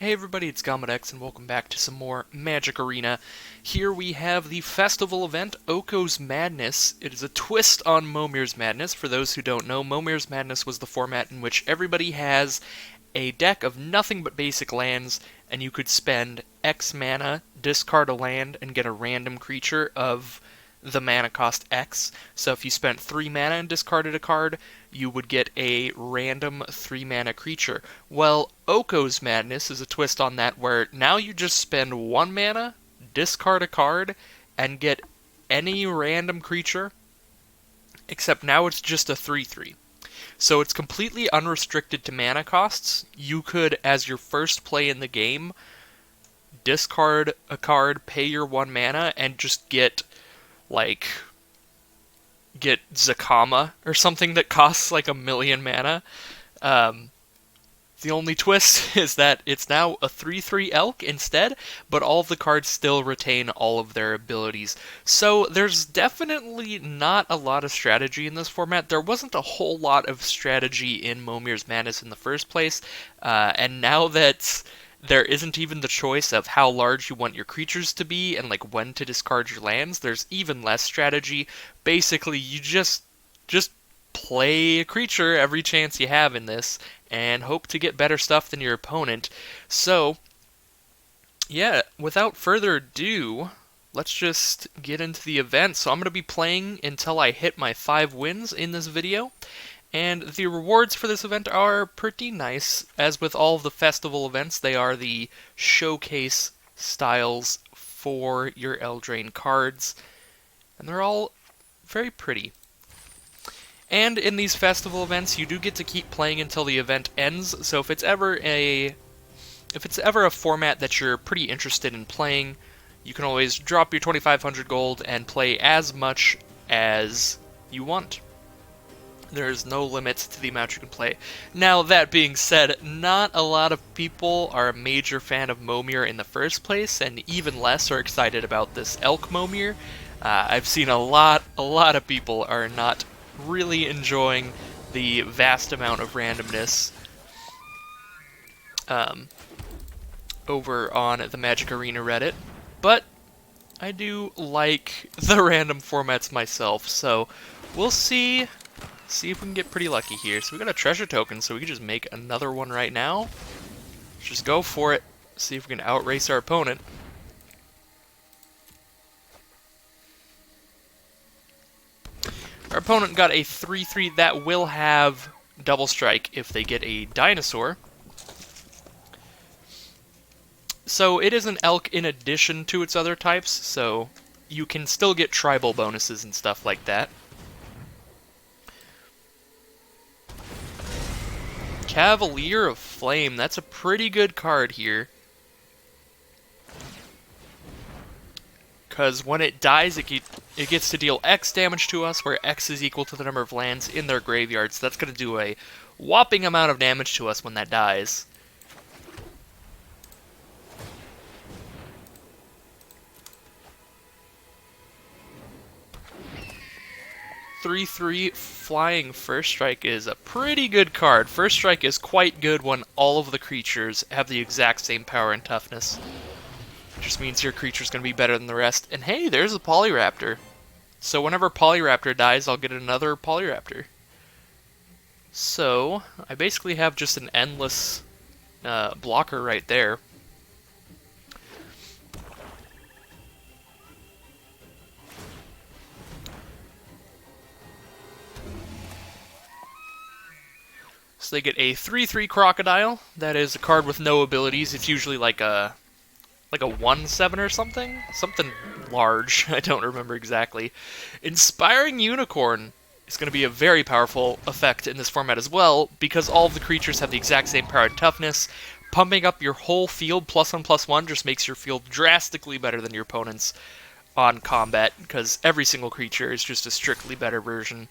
Hey everybody, it's GombaDex, and welcome back to some more Magic Arena. Here we have the festival event, Oko's Madness. It is a twist on Momir's Madness. For those who don't know, Momir's Madness was the format in which everybody has a deck of nothing but basic lands, and you could spend X mana, discard a land, and get a random creature of the mana cost X. So if you spent 3 mana and discarded a card, you would get a random 3 mana creature. Well, Oko's Madness is a twist on that where now you just spend 1 mana, discard a card, and get any random creature, except now it's just a 3/3. So it's completely unrestricted to mana costs. You could, as your first play in the game, discard a card, pay your 1 mana, and just get Zakama or something that costs like 1,000,000 mana. The only twist is that it's now a 3/3 elk instead, but all of the cards still retain all of their abilities. So there's definitely not a lot of strategy in this format. There wasn't a whole lot of strategy in Momir's Madness in the first place, and now that there isn't even the choice of how large you want your creatures to be and like when to discard your lands, there's even less strategy. Basically, you just play a creature every chance you have in this and hope to get better stuff than your opponent. So, yeah, without further ado, let's just get into the event. So I'm going to be playing until I hit my 5 wins in this video. And the rewards for this event are pretty nice. As with all of the festival events, they are the showcase styles for your Eldraine cards. And they're all very pretty. And in these festival events, you do get to keep playing until the event ends. So if it's ever a format that you're pretty interested in playing, you can always drop your 2,500 gold and play as much as you want. There's no limits to the amount you can play. Now, that being said, not a lot of people are a major fan of Momir in the first place, and even less are excited about this Elk Momir. I've seen a lot of people are not really enjoying the vast amount of randomness over on the Magic Arena Reddit, but I do like the random formats myself, so we'll see if we can get pretty lucky here. So we got a treasure token, so we can just make another one right now. Let's just go for it, see if we can outrace our opponent. Our opponent got a 3/3 that will have double strike if they get a dinosaur. So it is an elk in addition to its other types, so you can still get tribal bonuses and stuff like that. Cavalier of Flame, that's a pretty good card here. Because when it dies, it gets to deal X damage to us, where X is equal to the number of lands in their graveyard. So that's going to do a whopping amount of damage to us when that dies. Three Flying First Strike is a pretty good card. First Strike is quite good when all of the creatures have the exact same power and toughness. It just means your creature's going to be better than the rest. And hey, there's a Polyraptor. So whenever Polyraptor dies, I'll get another Polyraptor. So, I basically have just an endless blocker right there. So they get a 3/3 Crocodile. That is a card with no abilities. It's usually like a 1/7 or something? Something large. I don't remember exactly. Inspiring Unicorn is going to be a very powerful effect in this format as well, because all of the creatures have the exact same power and toughness. Pumping up your whole field +1/+1 just makes your field drastically better than your opponent's on combat, because every single creature is just a strictly better version.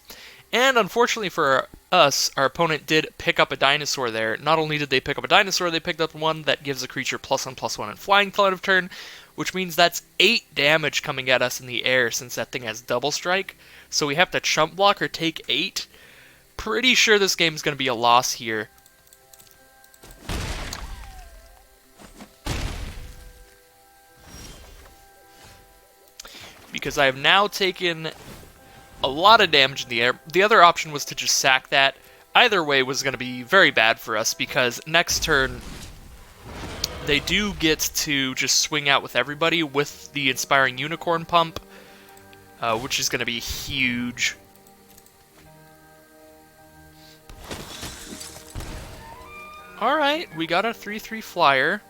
And unfortunately for us, our opponent did pick up a dinosaur there. Not only did they pick up a dinosaur, they picked up one that gives a creature +1/+1 and flying till end of turn, which means that's 8 damage coming at us in the air since that thing has double strike. So we have to chump block or take 8. Pretty sure this game is going to be a loss here. because I have now taken a lot of damage in the air. The other option was to just sack that. Either way was going to be very bad for us, because next turn they do get to just swing out with everybody with the Inspiring Unicorn pump, which is going to be huge. Alright, we got a 3-3 flyer.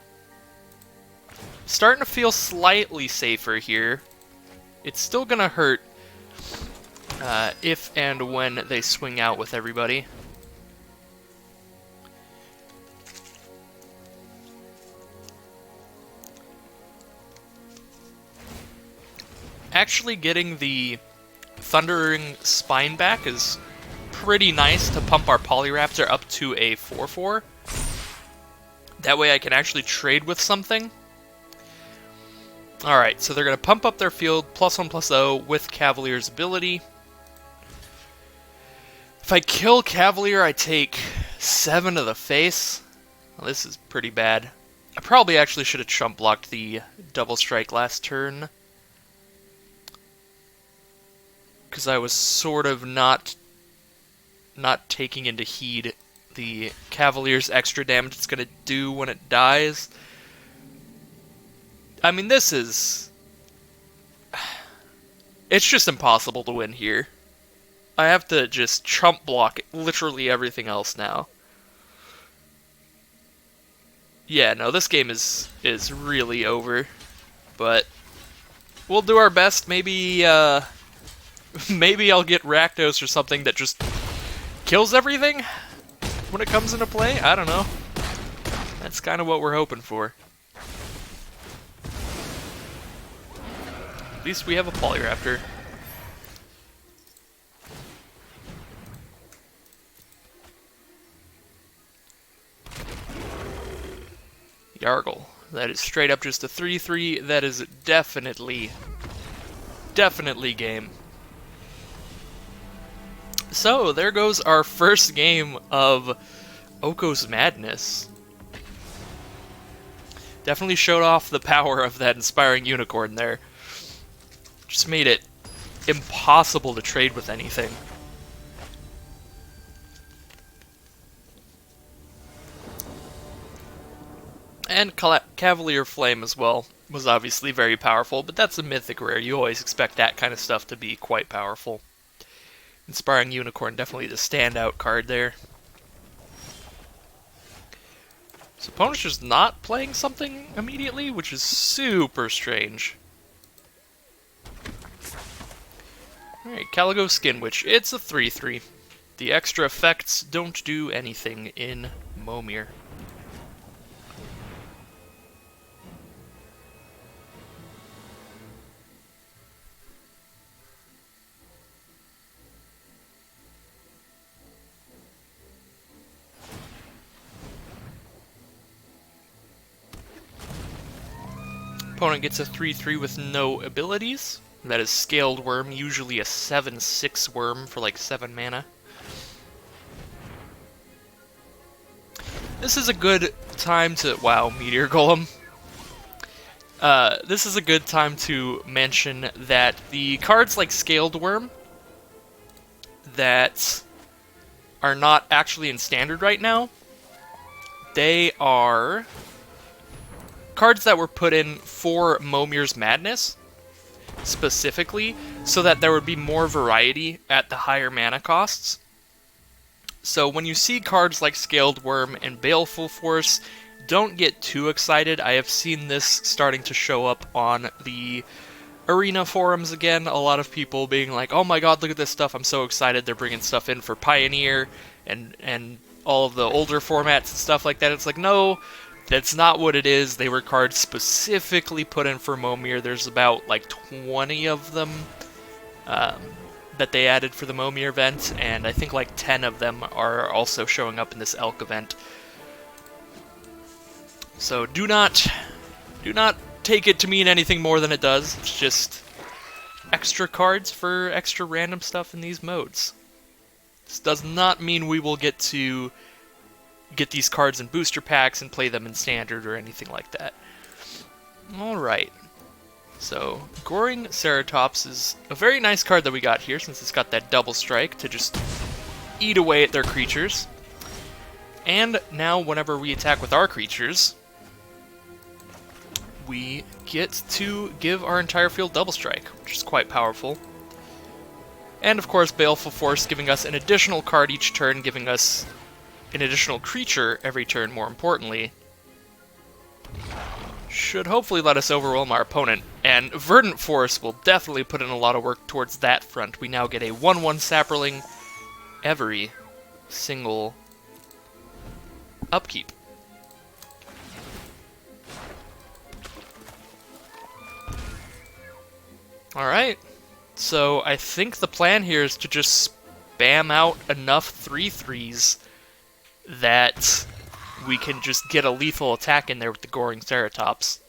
Starting to feel slightly safer here. It's still going to hurt if and when they swing out with everybody. Actually getting the Thundering Spine back is pretty nice to pump our Polyraptor up to a 4-4. That way I can actually trade with something. Alright, so they're going to pump up their field, +1/+0, with Cavalier's ability. If I kill Cavalier, I take 7 to the face. Well, this is pretty bad. I probably actually should have chump blocked the double strike last turn, because I was sort of not taking into heed the Cavalier's extra damage it's going to do when it dies. I mean, this is... It's just impossible to win here. I have to just chump block literally everything else now. Yeah, no, this game is really over. But we'll do our best. Maybe, maybe I'll get Rakdos or something that just kills everything when it comes into play. I don't know. That's kind of what we're hoping for. At least we have a Polyraptor. Yargle. That is straight up just a 3-3. That is definitely game. So, there goes our first game of Oko's Madness. Definitely showed off the power of that Inspiring Unicorn there. Just made it impossible to trade with anything. And Cavalier Flame as well was obviously very powerful, but that's a mythic rare. You always expect that kind of stuff to be quite powerful. Inspiring Unicorn, definitely the standout card there. So opponent's just not playing something immediately, which is super strange. Alright, Caligo Skin Witch. It's a 3-3. The extra effects don't do anything in Momir. Opponent gets a 3-3 with no abilities. That is Scaled Worm, usually a 7/6 worm for like 7 mana. This is a good time to... Wow, Meteor Golem. This is a good time to mention that the cards like Scaled Worm that are not actually in Standard right now, they are cards that were put in for Momir's Madness, specifically, so that there would be more variety at the higher mana costs. So when you see cards like Scaled Worm and Baleful Force, don't get too excited. I have seen this starting to show up on the Arena forums again. A lot of people being like, oh my god, look at this stuff, I'm so excited, they're bringing stuff in for Pioneer and all of the older formats and stuff like that. It's like, no, that's not what it is. They were cards specifically put in for Momir. There's about like 20 of them that they added for the Momir event, and I think like 10 of them are also showing up in this Elk event. So do not take it to mean anything more than it does. It's just extra cards for extra random stuff in these modes. This does not mean we will get to get these cards in booster packs and play them in Standard or anything like that. Alright. So, Goring Ceratops is a very nice card that we got here, since it's got that double strike to just eat away at their creatures. And now, whenever we attack with our creatures, we get to give our entire field double strike, which is quite powerful. And of course, Baleful Force giving us an additional card each turn, giving us an additional creature every turn, more importantly. Should hopefully let us overwhelm our opponent, and Verdant Force will definitely put in a lot of work towards that front. We now get a 1/1 Saproling every single upkeep. Alright, so I think the plan here is to just spam out enough 3/3s that we can just get a lethal attack in there with the Goring Ceratops.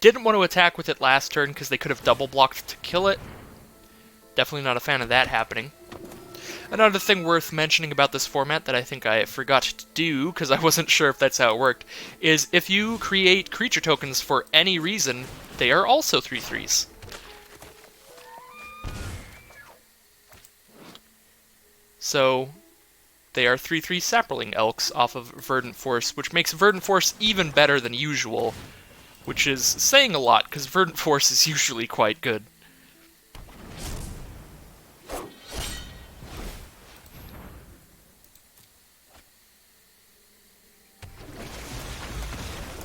Didn't want to attack with it last turn because they could have double blocked to kill it. Definitely not a fan of that happening. Another thing worth mentioning about this format that I think I forgot to do, because I wasn't sure if that's how it worked, is if you create creature tokens for any reason, they are also 3/3s. So, they are 3/3 Saproling Elks off of Verdant Force, which makes Verdant Force even better than usual, which is saying a lot, because Verdant Force is usually quite good.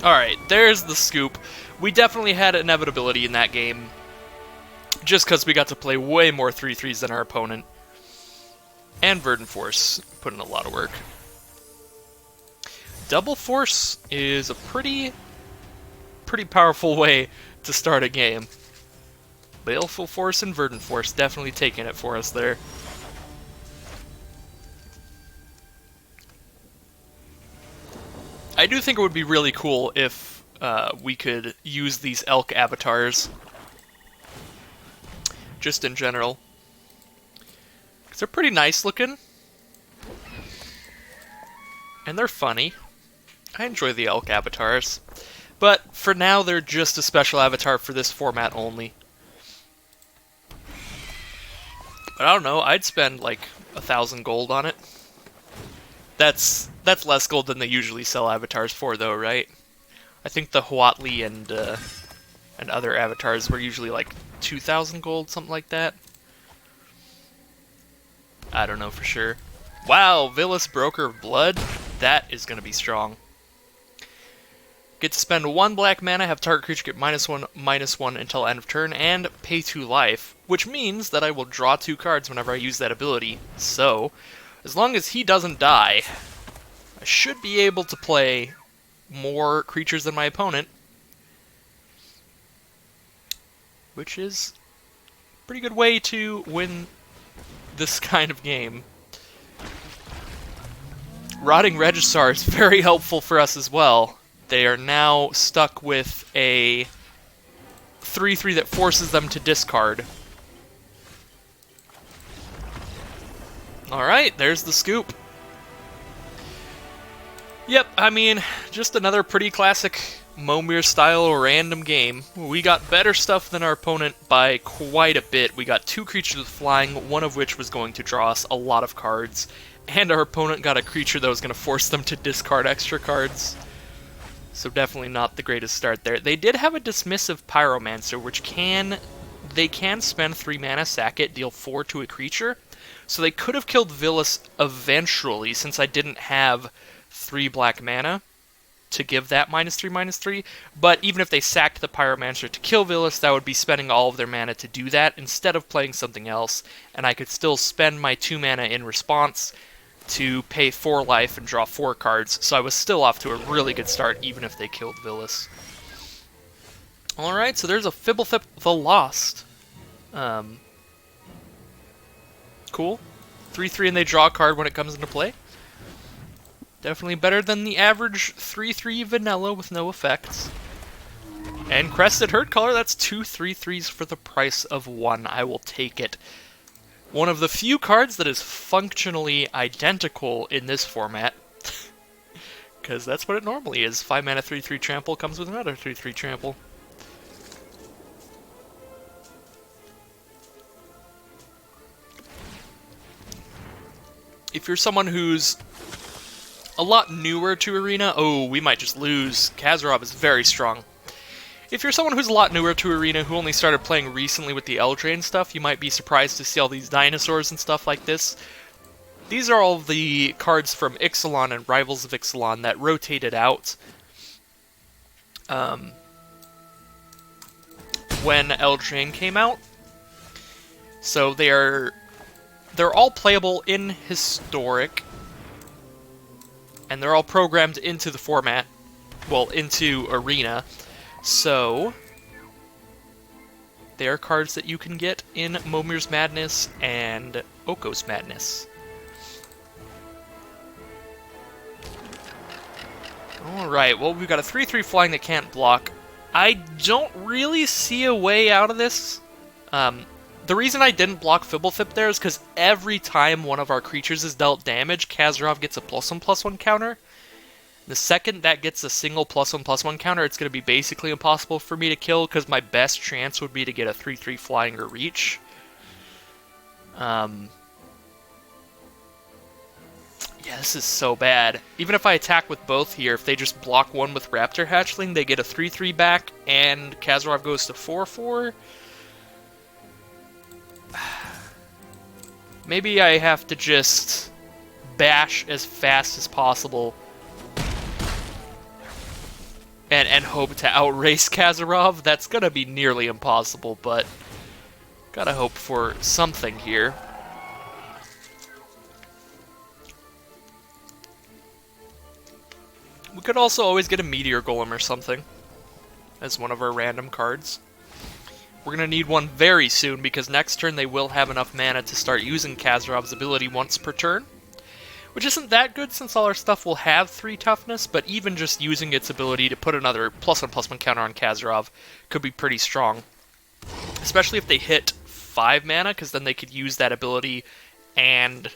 Alright, there's the scoop. We definitely had inevitability in that game, just because we got to play way more 3/3s than our opponent. And Verdant Force put in a lot of work. Double Force is a pretty powerful way to start a game. Baleful Force and Verdant Force definitely taking it for us there. I do think it would be really cool if we could use these elk avatars, just in general. They're pretty nice looking. And they're funny. I enjoy the elk avatars. But for now, they're just a special avatar for this format only. But I don't know, I'd spend like 1,000 gold on it. That's less gold than they usually sell avatars for, though, right? I think the Huatli and other avatars were usually like 2,000 gold, something like that. I don't know for sure. Wow, Vilis Broker of Blood? That is going to be strong. Get to spend 1 black mana, have target creature get -1/-1 until end of turn, and pay 2 life, which means that I will draw 2 cards whenever I use that ability. So, as long as he doesn't die, I should be able to play more creatures than my opponent, which is a pretty good way to win this kind of game. Rotting Regisaur is very helpful for us as well. They are now stuck with a 3/3 that forces them to discard. Alright, there's the scoop. Yep, I mean, just another pretty classic Momir-style random game. We got better stuff than our opponent by quite a bit. We got 2 creatures with flying, one of which was going to draw us a lot of cards, and our opponent got a creature that was going to force them to discard extra cards. So definitely not the greatest start there. They did have a dismissive Pyromancer, which they can spend 3 mana, sack it, deal 4 to a creature. So they could have killed Vilis eventually, since I didn't have 3 black mana to give that -3/-3, but even if they sacked the Pyromancer to kill Vilis, that would be spending all of their mana to do that instead of playing something else, and I could still spend my 2 mana in response to pay 4 life and draw 4 cards, so I was still off to a really good start even if they killed Vilis. Alright, so there's a Fibblethip the Lost. Cool. 3/3 and they draw a card when it comes into play. Definitely better than the average 3/3 vanilla with no effects. And Crested Herdcaller, that's 2 3/3s for the price of 1. I will take it. One of the few cards that is functionally identical in this format. Because that's what it normally is. 5 mana 3/3 trample comes with another 3/3 trample. If you're someone who's a lot newer to Arena, oh, we might just lose. Kazarov is very strong. If you're someone who's a lot newer to Arena, who only started playing recently with the Eldraine stuff, you might be surprised to see all these dinosaurs and stuff like this. These are all the cards from Ixalan and Rivals of Ixalan that rotated out when Eldraine came out. So they're all playable in Historic, and they're all programmed into the format, well, into Arena. So they are cards that you can get in Momir's Madness and Oko's Madness. Alright, well, we've got a 3/3 flying that can't block. I don't really see a way out of this. The reason I didn't block Fibblethip there is because every time one of our creatures is dealt damage, Kazarov gets a +1/+1 counter. The second that gets a single +1/+1 counter, it's going to be basically impossible for me to kill, because my best chance would be to get a 3/3 flying or reach. Yeah, this is so bad. Even if I attack with both here, if they just block one with Raptor Hatchling, they get a 3/3 back, and Kazarov goes to 4/4. Maybe I have to just bash as fast as possible and hope to outrace Kazarov. That's gonna be nearly impossible, but gotta hope for something here. We could also always get a Meteor Golem or something as one of our random cards. We're going to need one very soon, because next turn they will have enough mana to start using Kazarov's ability once per turn, which isn't that good since all our stuff will have 3 toughness, but even just using its ability to put another +1/+1 counter on Kazarov could be pretty strong. Especially if they hit 5 mana, because then they could use that ability and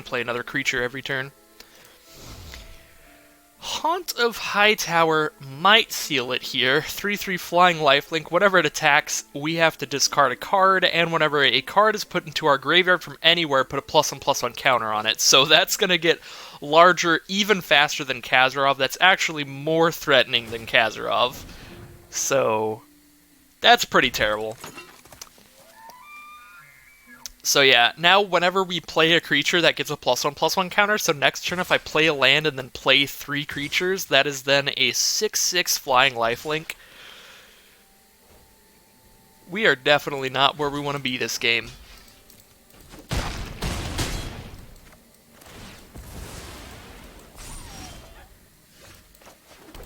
play another creature every turn. Haunt of Hightower might seal it here. 3/3 flying lifelink. Whenever it attacks, we have to discard a card, and whenever a card is put into our graveyard from anywhere, put a +1/+1 counter on it. So that's going to get larger even faster than Kazarov. That's actually more threatening than Kazarov. So that's pretty terrible. So yeah, now whenever we play a creature, that gets a +1/+1 counter, so next turn if I play a land and then play 3 creatures, that is then a 6/6 flying lifelink. We are definitely not where we want to be this game.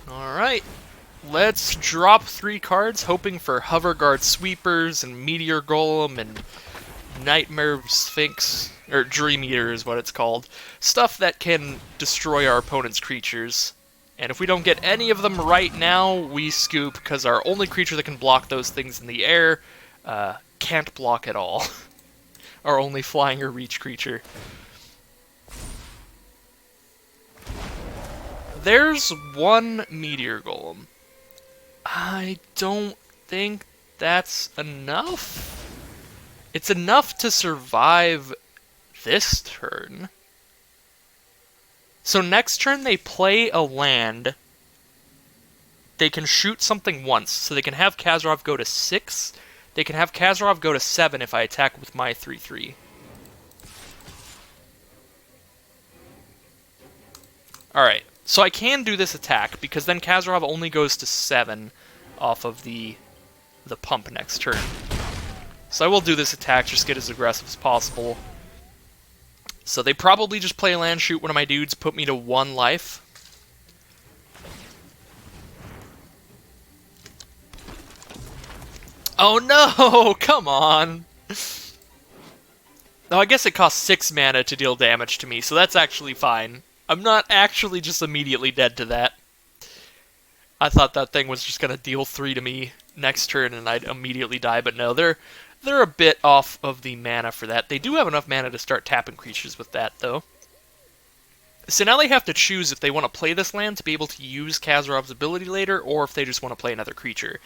Alright, let's drop 3 cards, hoping for Hoverguard Sweepers and Meteor Golem and Nightmare Sphinx, or Dream Eater is what it's called. Stuff that can destroy our opponent's creatures. And if we don't get any of them right now, we scoop, because our only creature that can block those things in the air can't block at all. Our only flying or reach creature. There's one Meteor Golem. I don't think that's enough. It's enough to survive this turn. So next turn they play a land. They can shoot something once. So they can have Kazarov go to 6. They can have Kazarov go to 7 if I attack with my 3/3. Alright, so I can do this attack, because then Kazarov only goes to 7 off of the pump next turn. So I will do this attack, just get as aggressive as possible. So they probably just play a land, shoot one of my dudes, put me to 1 life. Oh no! Come on! Oh, I guess it costs 6 mana to deal damage to me, so that's actually fine. I'm not actually just immediately dead to that. I thought that thing was just going to deal 3 to me next turn and I'd immediately die, but no, they're a bit off of the mana for that. They do have enough mana to start tapping creatures with that, though. So now they have to choose if they want to play this land to be able to use Kazarov's ability later, or if they just want to play another creature.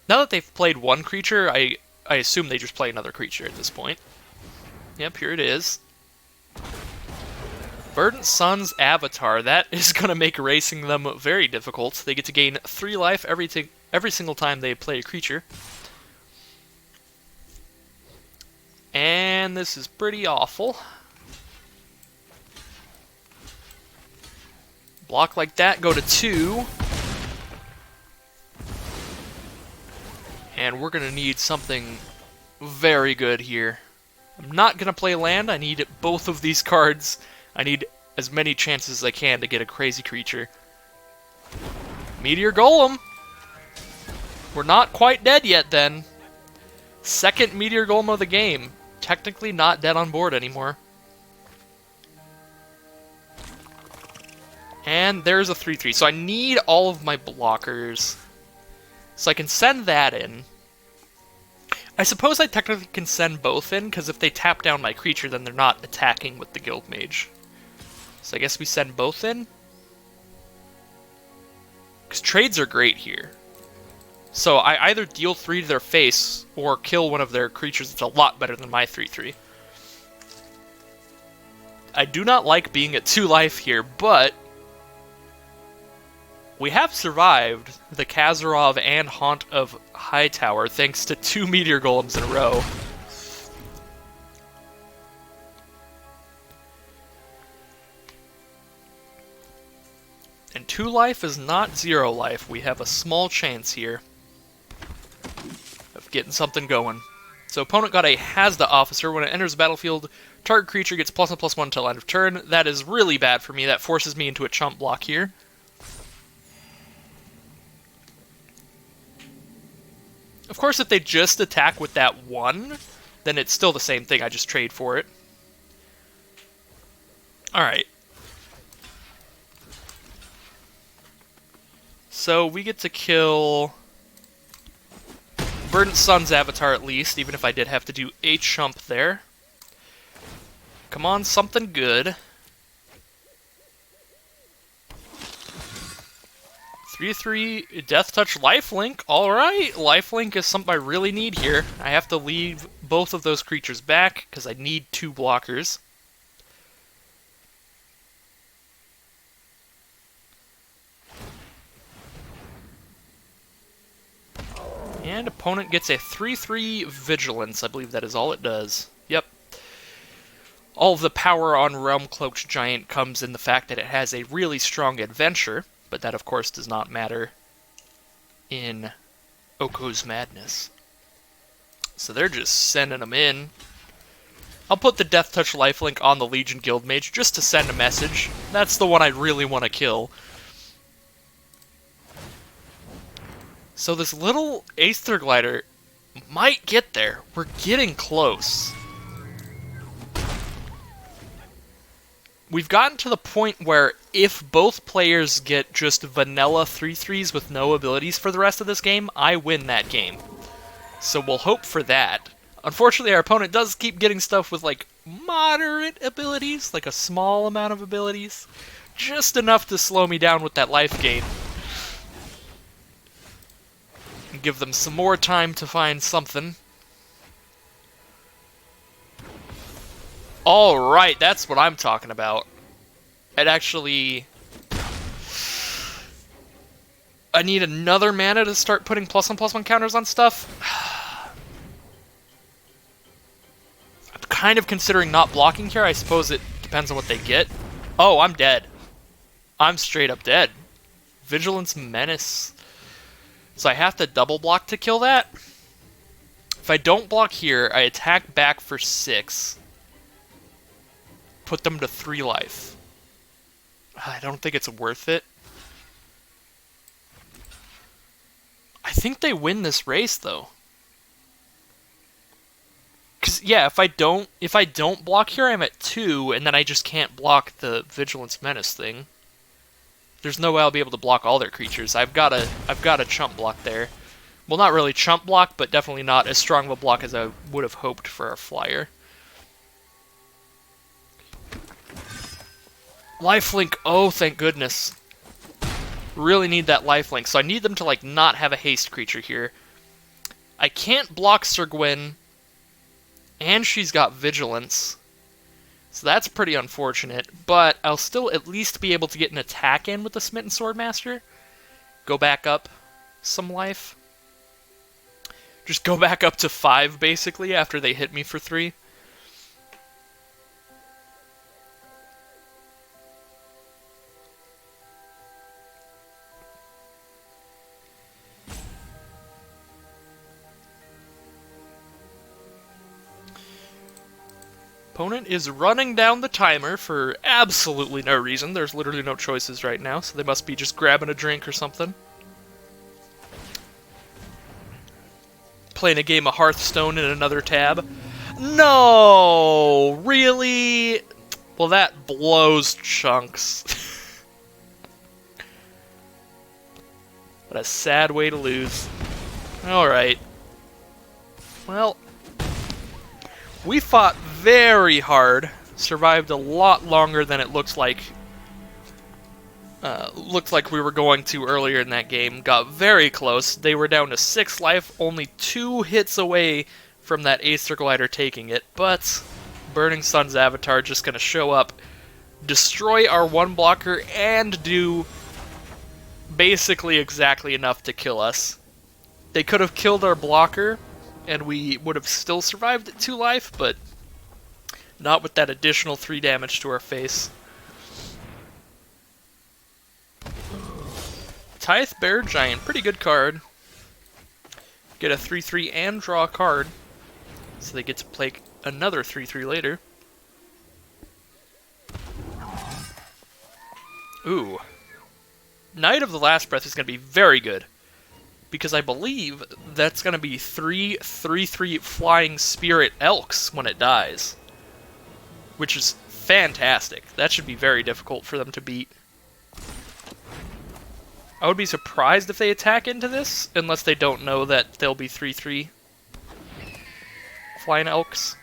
Now that they've played one creature, I assume they just play another creature at this point. Yep, here it is. Verdant Sun's Avatar. That is going to make racing them very difficult. They get to gain 3 life every single time they play a creature. And this is pretty awful. Block like that, go to 2. And we're going to need something very good here. I'm not going to play land. I need both of these cards. I need as many chances as I can to get a crazy creature. Meteor Golem! We're not quite dead yet, then. Second Meteor Golem of the game. Technically not dead on board anymore. And there's a 3/3. So I need all of my blockers. So I can send that in. I suppose I technically can send both in, because if they tap down my creature, then they're not attacking with the Guild Mage. So I guess we send both in? Because trades are great here. So I either deal 3 to their face, or kill one of their creatures. It's a lot better than my 3/3. I do not like being at 2 life here, but we have survived the Kazarov and Haunt of Hightower thanks to 2 Meteor Golems in a row. And 2 life is not 0 life. We have a small chance here of getting something going. So opponent got a Hazda Officer. When it enters the battlefield, target creature gets +1/+1 until end of turn. That is really bad for me. That forces me into a chump block here. Of course, if they just attack with that 1, then it's still the same thing. I just trade for it. Alright. So we get to kill Verdant Sun's Avatar at least, even if I did have to do a chump there. Come on, something good. 3/3 Death Touch Lifelink. Alright, Lifelink is something I really need here. I have to leave both of those creatures back, because I need 2 blockers. And opponent gets a 3/3 Vigilance. I believe that is all it does. Yep. All of the power on Realm Cloaked Giant comes in the fact that it has a really strong adventure, but that, of course, does not matter in Oko's Madness. So they're just sending them in. I'll put the Death Touch Lifelink on the Legion Guildmage just to send a message. That's the one I really want to kill. So this little Aether Glider might get there. We're getting close. We've gotten to the point where if both players get just vanilla 3/3s with no abilities for the rest of this game, I win that game. So we'll hope for that. Unfortunately, our opponent does keep getting stuff with, like, moderate abilities, like a small amount of abilities. Just enough to slow me down with that life gain. And give them some more time to find something. Alright, that's what I'm talking about. It actually... I need another mana to start putting +1/+1 counters on stuff. I'm kind of considering not blocking here. I suppose it depends on what they get. Oh, I'm dead. I'm straight up dead. Vigilance Menace. So I have to double block to kill that. If I don't block here, I attack back for 6. Put them to 3 life. I don't think it's worth it. I think they win this race, though. Because, yeah, if I don't block here, I'm at 2, and then I just can't block the Vigilance Menace thing. There's no way I'll be able to block all their creatures. I've got a chump block there. Well, not really chump block, but definitely not as strong of a block as I would have hoped for our flyer. Lifelink, oh, thank goodness. Really need that lifelink. So I need them to, like, not have a haste creature here. I can't block Sir Gwyn And she's got Vigilance. So that's pretty unfortunate, but I'll still at least be able to get an attack in with the Smitten Swordmaster. Go back up some life. Just go back up to 5, basically, after they hit me for 3. Opponent is running down the timer for absolutely no reason. There's literally no choices right now, so they must be just grabbing a drink or something. Playing a game of Hearthstone in another tab. No! Really? Well, that blows chunks. What a sad way to lose. Alright. Well, we fought very hard, survived a lot longer than it looked like we were going to earlier in that game. Got very close. They were down to 6 life, only 2 hits away from that Aether Glider taking it, but Burning Sun's Avatar just going to show up, destroy our 1 blocker, and do basically exactly enough to kill us. They could have killed our blocker, and we would have still survived at 2 life, but not with that additional 3 damage to our face. Tithe Bear Giant, pretty good card. Get a 3/3 and draw a card, so they get to play another 3/3 later. Ooh. Knight of the Last Breath is going to be very good, because I believe that's going to be 3 3/3 Flying Spirit Elks when it dies, which is fantastic. That should be very difficult for them to beat. I would be surprised if they attack into this, unless they don't know that they'll be 3/3 Flying Elks.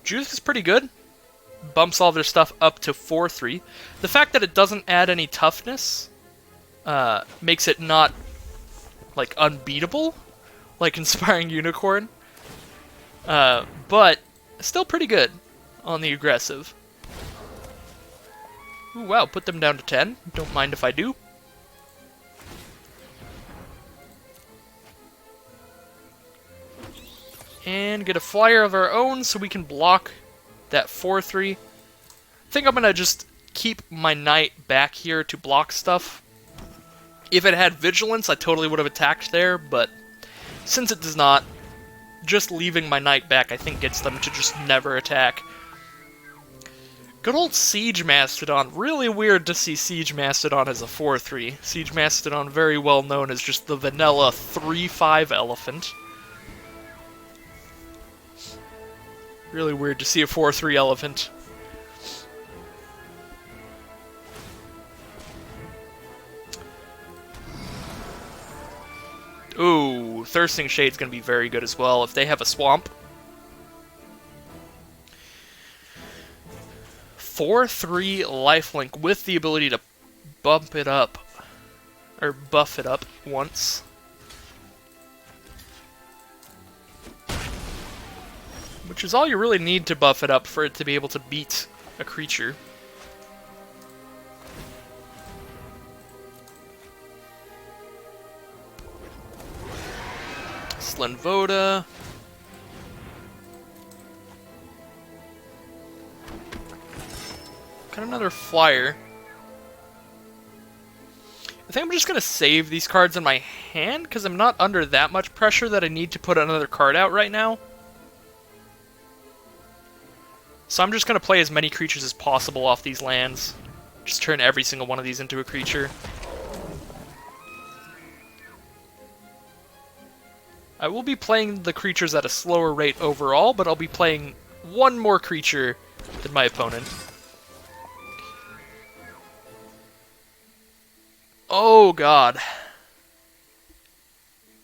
Judith is pretty good. Bumps all their stuff up to 4/3. The fact that it doesn't add any toughness makes it not, like, unbeatable, like Inspiring Unicorn. But still pretty good on the aggressive. Ooh, wow, put them down to 10. Don't mind if I do. And get a flyer of our own so we can block that 4/3. I think I'm going to just keep my knight back here to block stuff. If it had Vigilance, I totally would have attacked there, but since it does not, just leaving my knight back I think gets them to just never attack. Good old Siege Mastodon. Really weird to see Siege Mastodon as a 4/3. Siege Mastodon very well known as just the vanilla 3/5 elephant. Really weird to see a 4/3 elephant. Ooh, Thirsting Shade's gonna be very good as well if they have a swamp. 4/3 lifelink with the ability to bump it up, or buff it up once. Which is all you really need to buff it up for it to be able to beat a creature. Slenvoda. Got another flyer. I think I'm just going to save these cards in my hand, because I'm not under that much pressure that I need to put another card out right now. So I'm just going to play as many creatures as possible off these lands. Just turn every single one of these into a creature. I will be playing the creatures at a slower rate overall, but I'll be playing one more creature than my opponent. Oh god.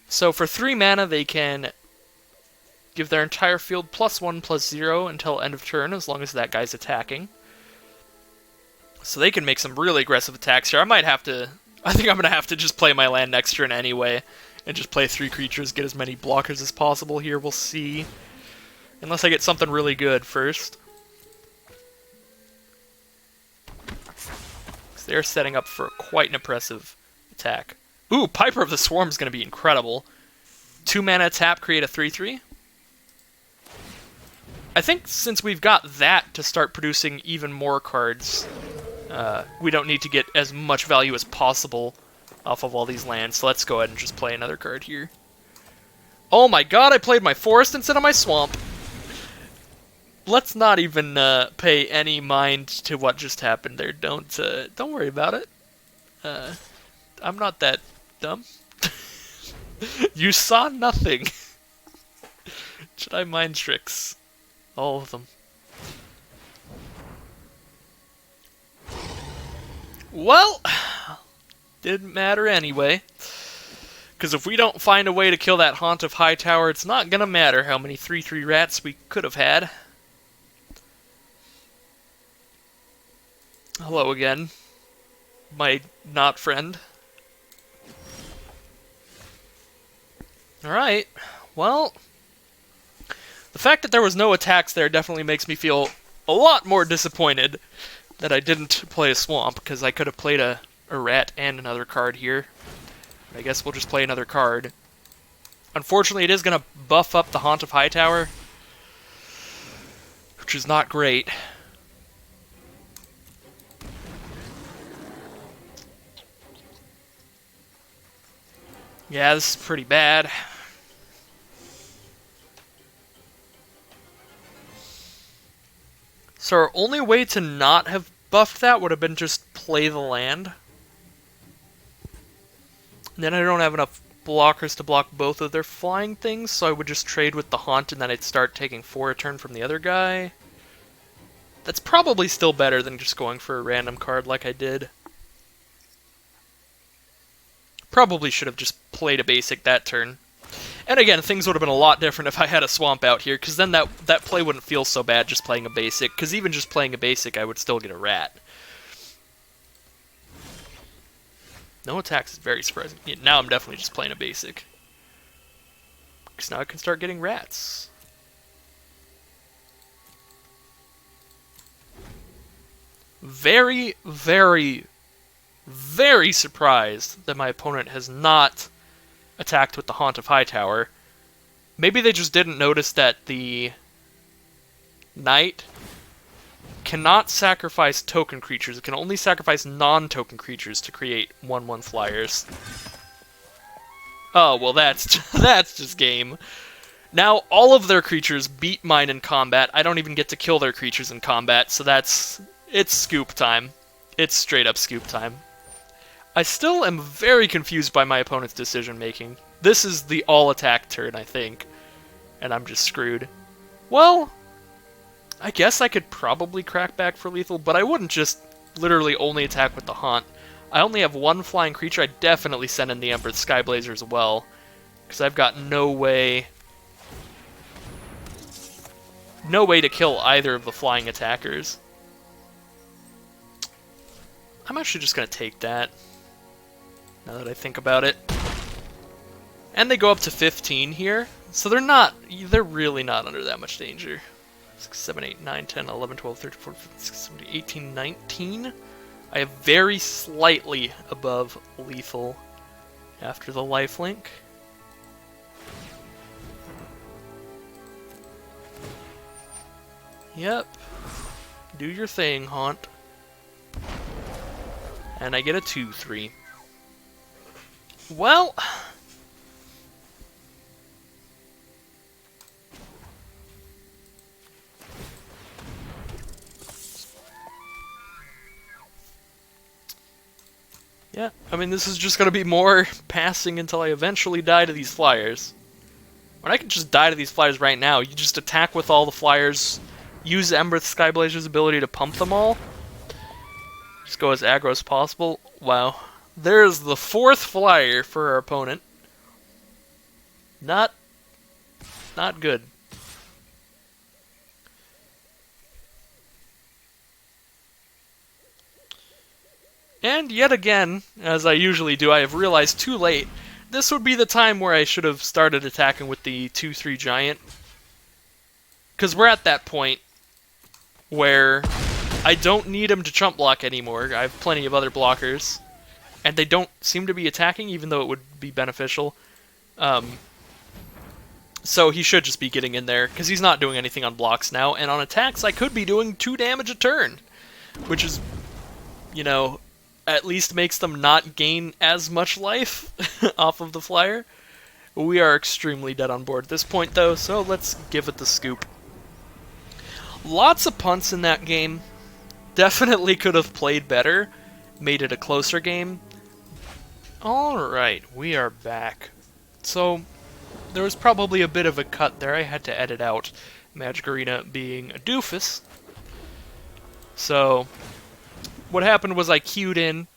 So for 3 mana they can give their entire field +1/+0 until end of turn, as long as that guy's attacking. So they can make some really aggressive attacks here. I think I'm going to have to just play my land next turn anyway, and just play 3 creatures, get as many blockers as possible here. We'll see. Unless I get something really good first. Because they're setting up for quite an impressive attack. Ooh, Piper of the Swarm is going to be incredible. 2 mana tap, create a 3/3. I think since we've got that to start producing even more cards, we don't need to get as much value as possible off of all these lands. So let's go ahead and just play another card here. Oh my god, I played my forest instead of my swamp. Let's not even pay any mind to what just happened there. Don't worry about it. I'm not that dumb. You saw nothing. Jedi mind tricks. All of them. Well, didn't matter anyway. Because if we don't find a way to kill that Haunt of Hightower, it's not gonna matter how many 3/3 rats we could have had. Hello again, my not friend. Alright, well, the fact that there was no attacks there definitely makes me feel a lot more disappointed that I didn't play a swamp, because I could have played a rat and another card here. I guess we'll just play another card. Unfortunately, it is going to buff up the Haunt of Hightower, which is not great. Yeah, this is pretty bad. So our only way to not have buffed that would have been just play the land. And then I don't have enough blockers to block both of their flying things, so I would just trade with the Haunt and then I'd start taking 4 a turn from the other guy. That's probably still better than just going for a random card like I did. Probably should have just played a basic that turn. And again, things would have been a lot different if I had a swamp out here, because then that play wouldn't feel so bad just playing a basic, because even just playing a basic, I would still get a rat. No attacks is very surprising. Yeah, now I'm definitely just playing a basic. Because now I can start getting rats. Very, very, very surprised that my opponent has not attacked with the Haunt of Hightower. Maybe they just didn't notice that the Knight cannot sacrifice token creatures. It can only sacrifice non-token creatures to create 1/1 flyers. Oh, well that's just game. Now all of their creatures beat mine in combat. I don't even get to kill their creatures in combat, so it's scoop time. It's straight up scoop time. I still am very confused by my opponent's decision making. This is the all-attack turn, I think. And I'm just screwed. Well, I guess I could probably crack back for lethal, but I wouldn't just literally only attack with the Haunt. I only have 1 flying creature. I'd definitely send in the Embereth Skyblazer as well. Because I've got no way to kill either of the flying attackers. I'm actually just going to take that, now that I think about it. And they go up to 15 here, so they're really not under that much danger. 6, 7, 8, 9, 10, 11, 12, 13, 14, 15, 16, 17, 18, 19. I have very slightly above lethal after the lifelink. Yep. Do your thing, Haunt. And I get a 2/3. Well, yeah, I mean, this is just going to be more passing until I eventually die to these flyers. When I can just die to these flyers right now, you just attack with all the flyers, use Embereth Skyblazer's ability to pump them all. Just go as aggro as possible. Wow. There's the 4th flyer for our opponent. Not good. And yet again, as I usually do, I have realized too late this would be the time where I should have started attacking with the 2/3 giant. Because we're at that point where I don't need him to chump block anymore. I have plenty of other blockers. And they don't seem to be attacking, even though it would be beneficial. So he should just be getting in there, because he's not doing anything on blocks now. And on attacks, I could be doing 2 damage a turn. Which is, you know, at least makes them not gain as much life off of the flyer. We are extremely dead on board at this point, though, so let's give it the scoop. Lots of punts in that game. Definitely could have played better. Made it a closer game. Alright, we are back. So, there was probably a bit of a cut there I had to edit out. Magic Arena being a doofus. So, what happened was I queued in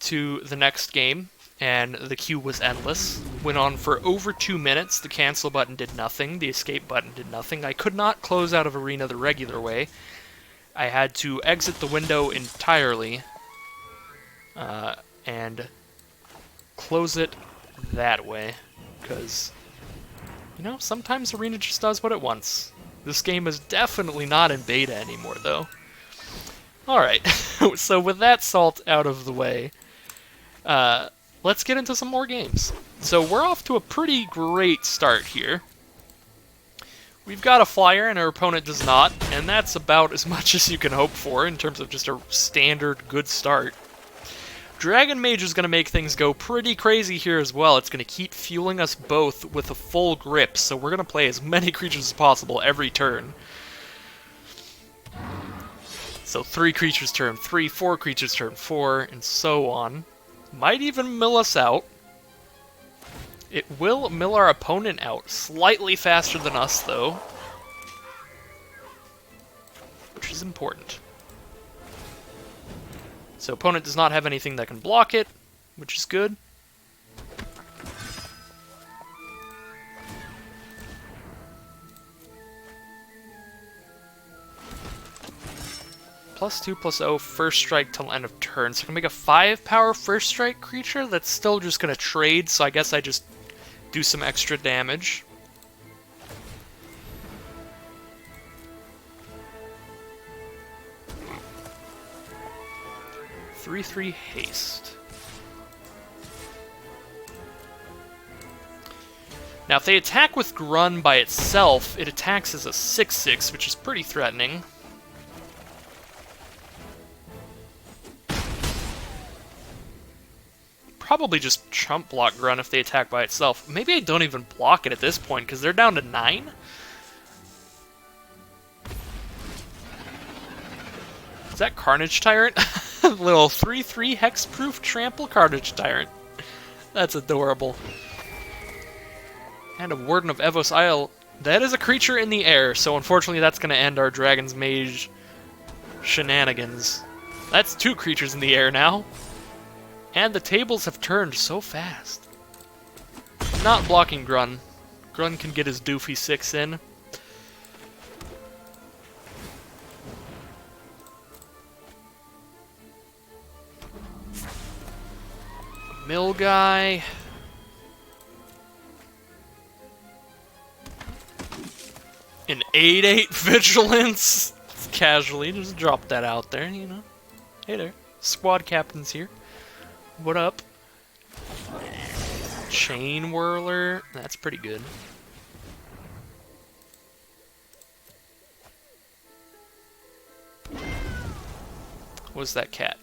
to the next game, and the queue was endless. Went on for over 2 minutes. The cancel button did nothing. The escape button did nothing. I could not close out of Arena the regular way. I had to exit the window entirely and close it that way, because, you know, sometimes Arena just does what it wants. This game is definitely not in beta anymore, though. Alright, so with that salt out of the way, let's get into some more games. So we're off to a pretty great start here. We've got a flyer and our opponent does not, and that's about as much as you can hope for in terms of just a standard good start. Dragon Mage is going to make things go pretty crazy here as well. It's going to keep fueling us both with a full grip, so we're going to play as many creatures as possible every turn. So 3 creatures turn 3, 4 creatures turn 4, and so on. Might even mill us out. It will mill our opponent out slightly faster than us, though, which is important. So opponent does not have anything that can block it, which is good. +2/+0 first strike till end of turn. So I can make a 5-power first strike creature that's still just going to trade, so I guess I just do some extra damage. Three haste. Now if they attack with Grunn by itself, it attacks as a 6/6, which is pretty threatening. Probably just chump block Grunn if they attack by itself. Maybe I don't even block it at this point, because they're down to 9? Is that Carnage Tyrant? Little 3/3 hexproof trample Carnage Tyrant. That's adorable. And a Warden of Evos Isle. That is a creature in the air, so unfortunately that's going to end our Dragon's Mage shenanigans. That's 2 creatures in the air now. And the tables have turned so fast. Not blocking Grunn. Grunn can get his doofy 6 in. Mill guy. An 8/8 vigilance. Casually, just drop that out there, you know. Hey there, squad captain's here. What up? Chain Whirler. That's pretty good. What's that cat?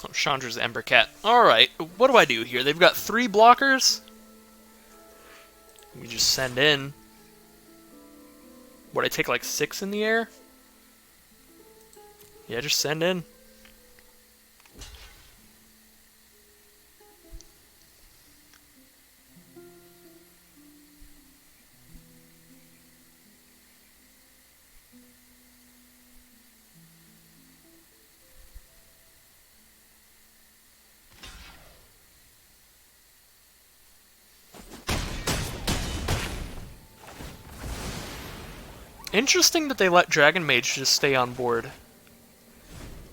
Oh, Chandra's Ember Cat. Alright, what do I do here? They've got 3 blockers. We just send in. What, I take like 6 in the air? Yeah, just send in. Interesting that they let Dragon Mage just stay on board.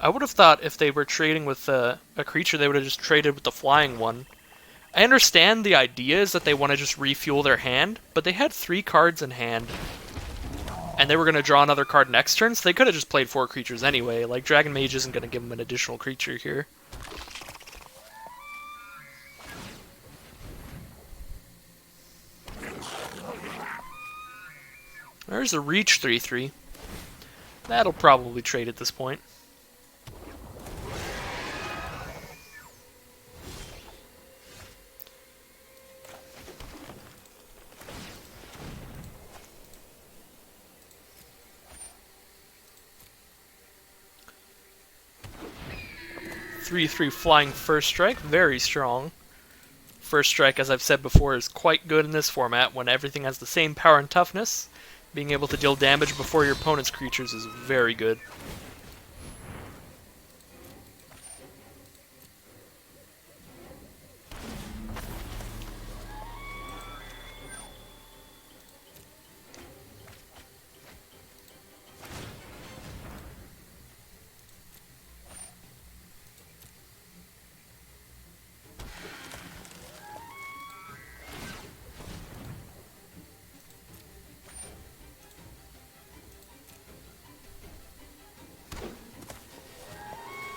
I would have thought if they were trading with a creature, they would have just traded with the flying one. I understand the idea is that they want to just refuel their hand, but they had 3 cards in hand, and they were going to draw another card next turn, so they could have just played 4 creatures anyway. Like, Dragon Mage isn't going to give them an additional creature here. There's a Reach 3/3. That'll probably trade at this point. Three flying First Strike, very strong. First Strike, as I've said before, is quite good in this format when everything has the same power and toughness. Being able to deal damage before your opponent's creatures is very good.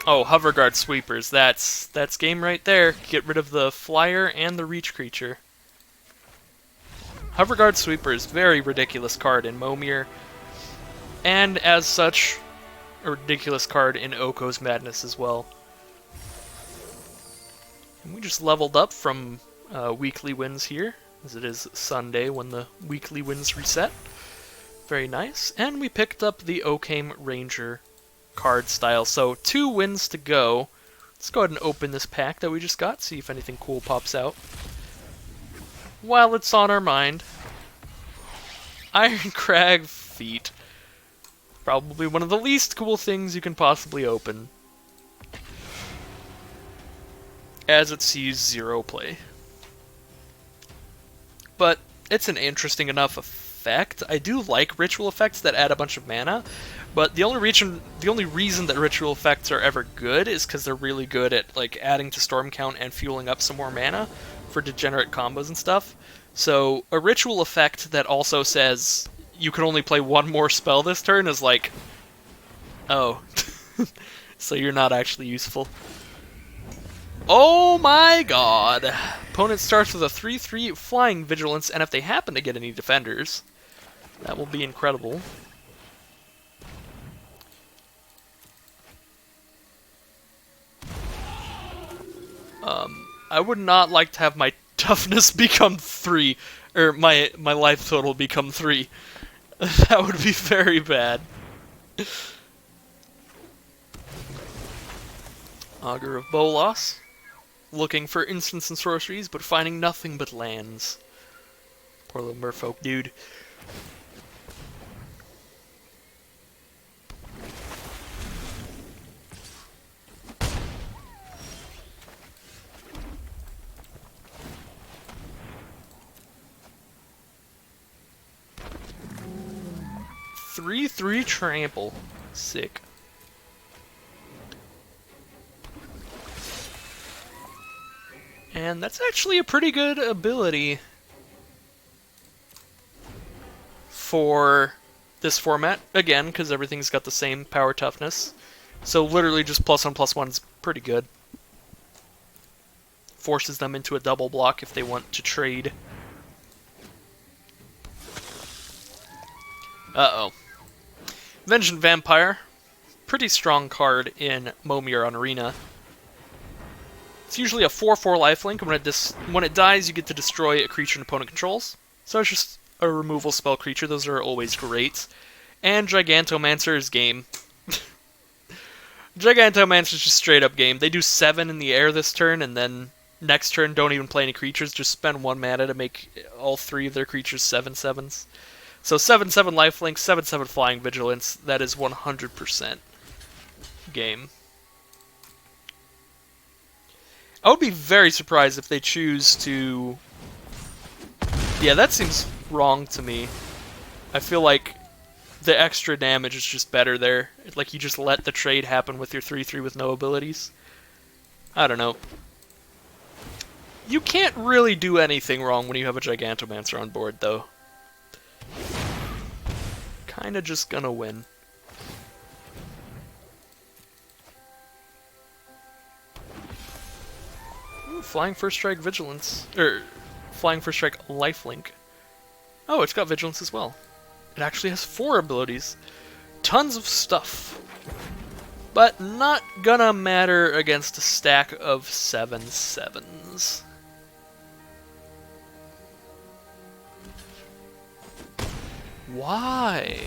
Oh, Hoverguard Sweepers. That's game right there. Get rid of the flyer and the reach creature. Hoverguard Sweepers, very ridiculous card in Momir, and as such, a ridiculous card in Oko's Madness as well. And we just leveled up from weekly wins here, as it is Sunday when the weekly wins reset. Very nice. And we picked up the Occam Ranger card style. So 2 wins to go. Let's go ahead and open this pack that we just got, see if anything cool pops out. While it's on our mind, Irencrag Feet. Probably one of the least cool things you can possibly open, as it sees 0 play. But it's an interesting enough effect. I do like ritual effects that add a bunch of mana, but the only reason that ritual effects are ever good is because they're really good at like adding to storm count and fueling up some more mana for degenerate combos and stuff. So a ritual effect that also says you can only play 1 more spell this turn is like, oh, so you're not actually useful. Oh my god! Opponent starts with a 3/3 Flying Vigilance, and if they happen to get any defenders, that will be incredible. I would not like to have my toughness become 3, or my life total become 3. That would be very bad. Augur of Bolas. Looking for instants and sorceries, but finding nothing but lands. Poor little merfolk dude. Three trample. Sick. And that's actually a pretty good ability for this format. Again, because everything's got the same power toughness. So literally just +1/+1 is pretty good. Forces them into a double block if they want to trade. Uh-oh. Vengeant Vampire. Pretty strong card in Momir on Arena. It's usually a 4/4 lifelink, and when it dies, you get to destroy a creature an opponent controls. So it's just a removal spell creature. Those are always great. And Gigantomancer is game. Gigantomancer is just straight up game. They do 7 in the air this turn, and then next turn don't even play any creatures. Just spend 1 mana to make all 3 of their creatures 7/7s. So 7/7 lifelink, 7/7 Flying Vigilance. That is 100% game. I would be very surprised if they choose to... Yeah, that seems wrong to me. I feel like the extra damage is just better there. Like, you just let the trade happen with your 3/3 with no abilities. I don't know. You can't really do anything wrong when you have a Gigantomancer on board, though. Kinda just gonna win. Ooh, Flying First Strike Vigilance. Flying First Strike Lifelink. Oh, it's got Vigilance as well. It actually has 4 abilities. Tons of stuff. But not gonna matter against a stack of 7/7s. Why?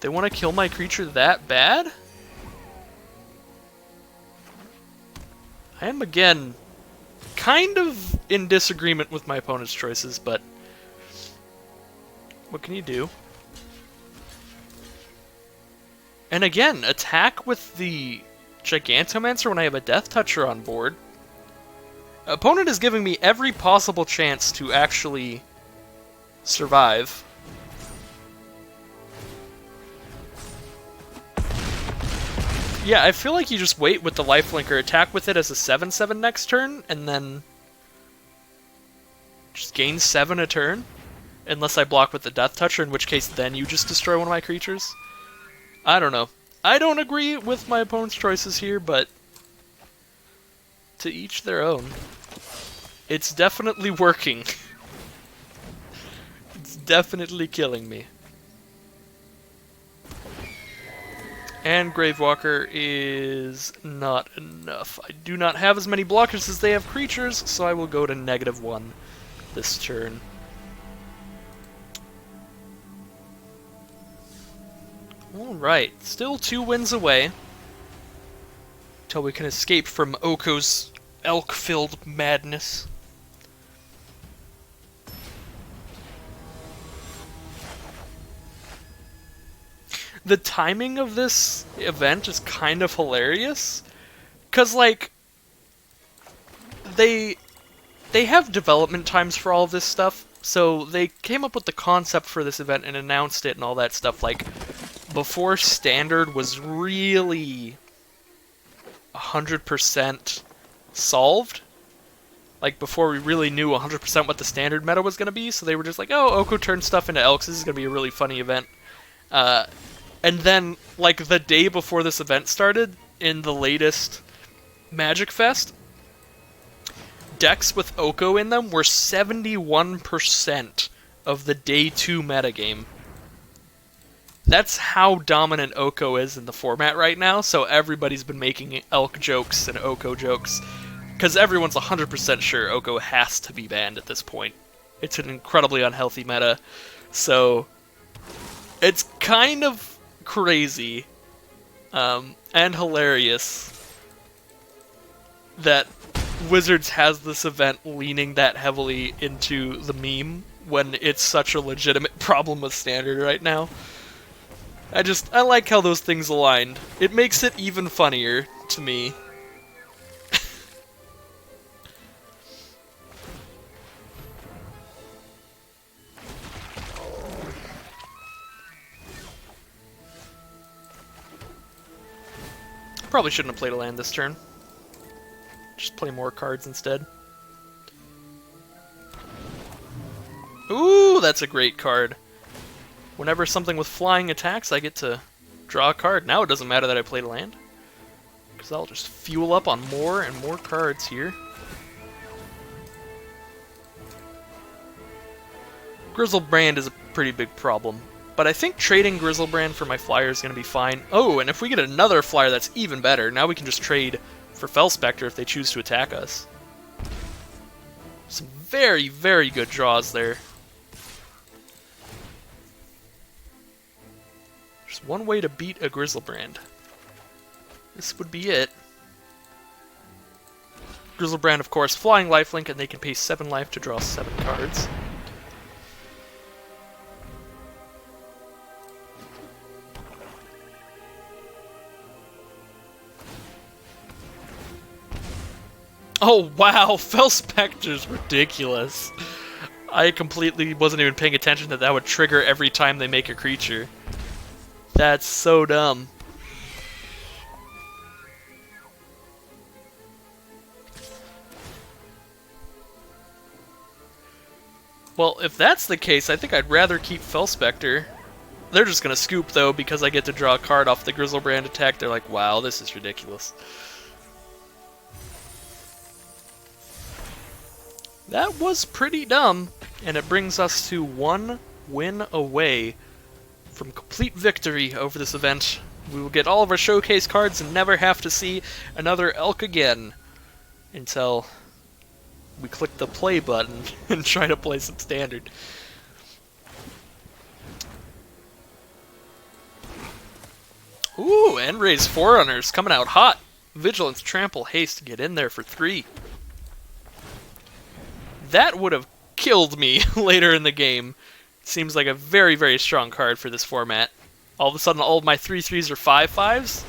They want to kill my creature that bad? I am, again, kind of in disagreement with my opponent's choices, but what can you do? And again, attack with the Gigantomancer when I have a Death Toucher on board. Opponent is giving me every possible chance to actually survive. Yeah, I feel like you just wait with the Lifelink or attack with it as a 7/7 next turn, and then just gain 7 a turn. Unless I block with the Death Toucher, in which case then you just destroy one of my creatures. I don't know. I don't agree with my opponent's choices here, but to each their own. It's definitely working. It's definitely killing me. And Gravewalker is not enough. I do not have as many blockers as they have creatures, so I will go to -1 this turn. Alright, still 2 wins away. Till we can escape from Oko's elk-filled madness. The timing of this event is kind of hilarious. 'Cause, like, they have development times for all of this stuff, so they came up with the concept for this event and announced it and all that stuff, like, before Standard was really 100% solved. Like, before we really knew 100% what the Standard meta was going to be, so they were just like, oh, Oko turned stuff into Elks, this is going to be a really funny event. And then, like, the day before this event started, in the latest Magic Fest, decks with Oko in them were 71% of the Day 2 metagame. That's how dominant Oko is in the format right now, so everybody's been making Elk jokes and Oko jokes, because everyone's 100% sure Oko has to be banned at this point. It's an incredibly unhealthy meta, so it's kind of crazy and hilarious that Wizards has this event leaning that heavily into the meme when it's such a legitimate problem with Standard right now. I like how those things aligned. It makes it even funnier to me. Probably shouldn't have played a land this turn. Just play more cards instead. Ooh, that's a great card. Whenever something with flying attacks, I get to draw a card. Now it doesn't matter that I played a land, because I'll just fuel up on more and more cards here. Grizzlebrand is a pretty big problem, but I think trading Grizzlebrand for my flyer is going to be fine. Oh, and if we get another flyer that's even better, now we can just trade for Felspector if they choose to attack us. Some very, very good draws there. There's one way to beat a Grizzlebrand. This would be it. Grizzlebrand, of course, flying lifelink, and they can pay 7 life to draw 7 cards. Oh wow, Felspector's ridiculous. I completely wasn't even paying attention that would trigger every time they make a creature. That's so dumb. Well, if that's the case, I think I'd rather keep Felspector. They're just gonna scoop, though, because I get to draw a card off the Griselbrand attack. They're like, wow, this is ridiculous. That was pretty dumb, and it brings us to 1 win away from complete victory over this event. We will get all of our showcase cards and never have to see another Elk again until we click the play button and try to play some Standard. Ooh, End-Raze Forerunners coming out hot. Vigilance, Trample, Haste, get in there for 3. That would have killed me later in the game. Seems like a very, very strong card for this format. All of a sudden, all of my 3/3s are 5/5s.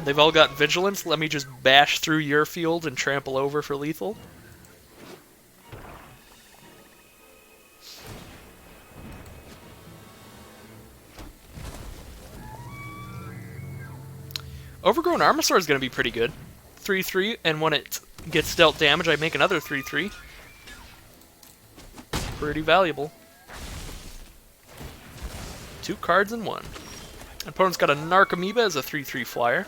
They've all got Vigilance. Let me just bash through your field and trample over for lethal. Overgrown Armasaur is going to be pretty good. 3/3, and when it gets dealt damage, I make another 3/3. Pretty valuable. 2 cards in 1. Opponent's got a Narcomoeba as a 3/3 flyer.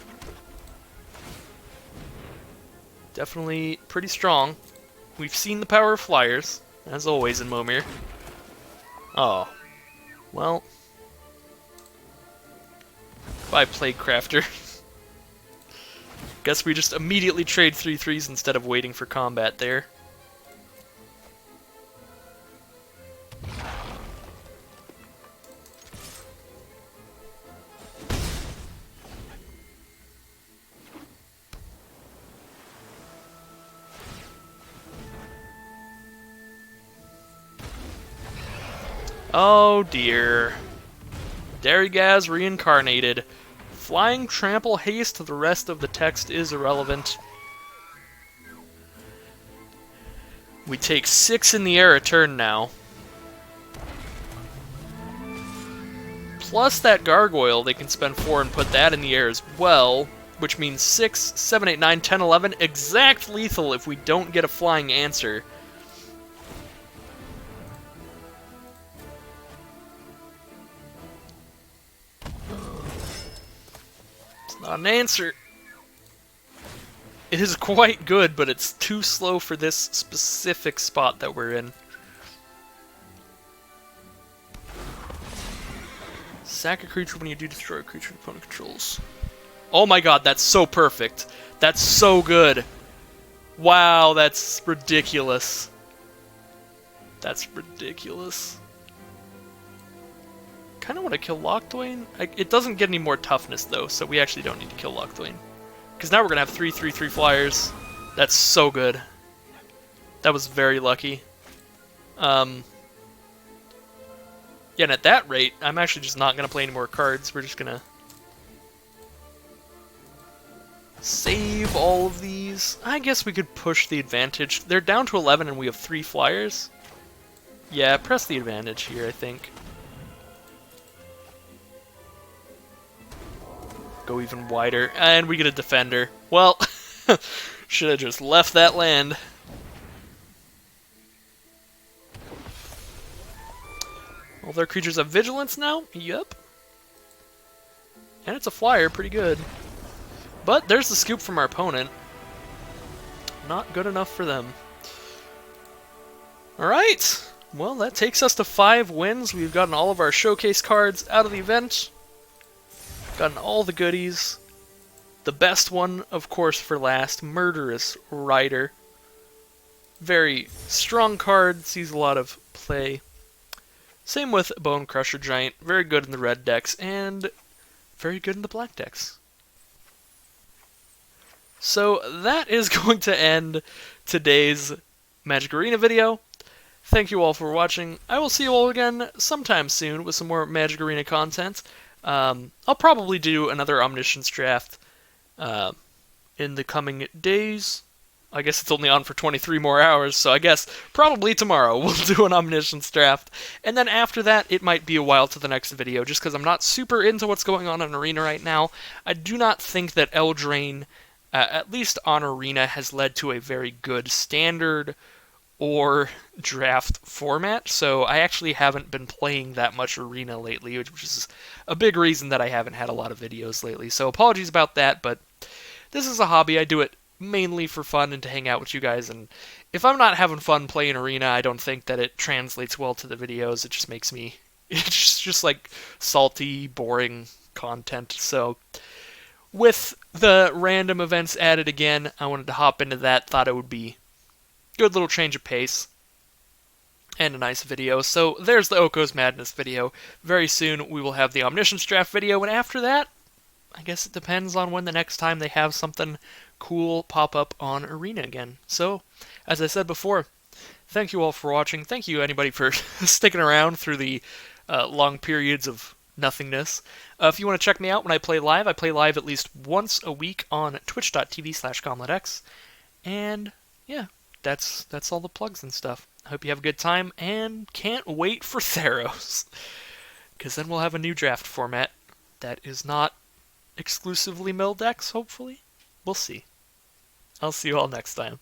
Definitely pretty strong. We've seen the power of flyers, as always in Momir. Oh. Well. Bye, Plaguecrafter. Guess we just immediately trade 3/3s instead of waiting for combat there. Oh dear. Darigaz reincarnated. Flying Trample Haste, the rest of the text is irrelevant. We take 6 in the air a turn now. Plus that Gargoyle, they can spend 4 and put that in the air as well, which means 6, 7, 8, 9, 10, 11, exact lethal if we don't get a flying answer. Not an answer. It is quite good, but it's too slow for this specific spot that we're in. Sack a creature when you do destroy a creature your opponent controls. Oh my god, that's so perfect. That's so good. Wow, that's ridiculous. That's ridiculous. I kind of want to kill Lochthwain. It doesn't get any more toughness, though, so we actually don't need to kill Lochthwain. Because now we're going to have 3/3/3 flyers. That's so good. That was very lucky. Yeah, and at that rate, I'm actually just not going to play any more cards. We're just going to save all of these. I guess we could push the advantage. They're down to 11 and we have 3 flyers. Yeah, press the advantage here, I think. Go even wider, and we get a defender. Well, should have just left that land. All their creatures have vigilance now? Yup. And it's a flyer, pretty good. But there's the scoop from our opponent. Not good enough for them. Alright, well that takes us to 5 wins. We've gotten all of our showcase cards out of the event. Gotten all the goodies. The best one, of course, for last, Murderous Rider. Very strong card, sees a lot of play. Same with Bone Crusher Giant, very good in the red decks, and very good in the black decks. So that is going to end today's Magic Arena video. Thank you all for watching. I will see you all again sometime soon with some more Magic Arena content. I'll probably do another Omniscience draft in the coming days. I guess it's only on for 23 more hours, so I guess probably tomorrow we'll do an Omniscience draft. And then after that, it might be a while to the next video, just because I'm not super into what's going on in Arena right now. I do not think that Eldraine, at least on Arena, has led to a very good Standard or draft format, so I actually haven't been playing that much Arena lately, which is a big reason that I haven't had a lot of videos lately. So apologies about that, but this is a hobby. I do it mainly for fun and to hang out with you guys, and if I'm not having fun playing Arena, I don't think that it translates well to the videos. It just makes me, it's just like salty, boring content. So with the random events added again, I wanted to hop into that, thought it would be a good little change of pace and a nice video. So there's the Oko's Madness video. Very soon we will have the Omniscience Draft video, and after that, I guess it depends on when the next time they have something cool pop up on Arena again. So, as I said before, thank you all for watching. Thank you anybody for sticking around through the long periods of nothingness. If you want to check me out when I play live at least once a week on twitch.tv/GauntletX. And yeah, that's all the plugs and stuff. I hope you have a good time, and can't wait for Theros. Because then we'll have a new draft format that is not exclusively mill decks, hopefully. We'll see. I'll see you all next time.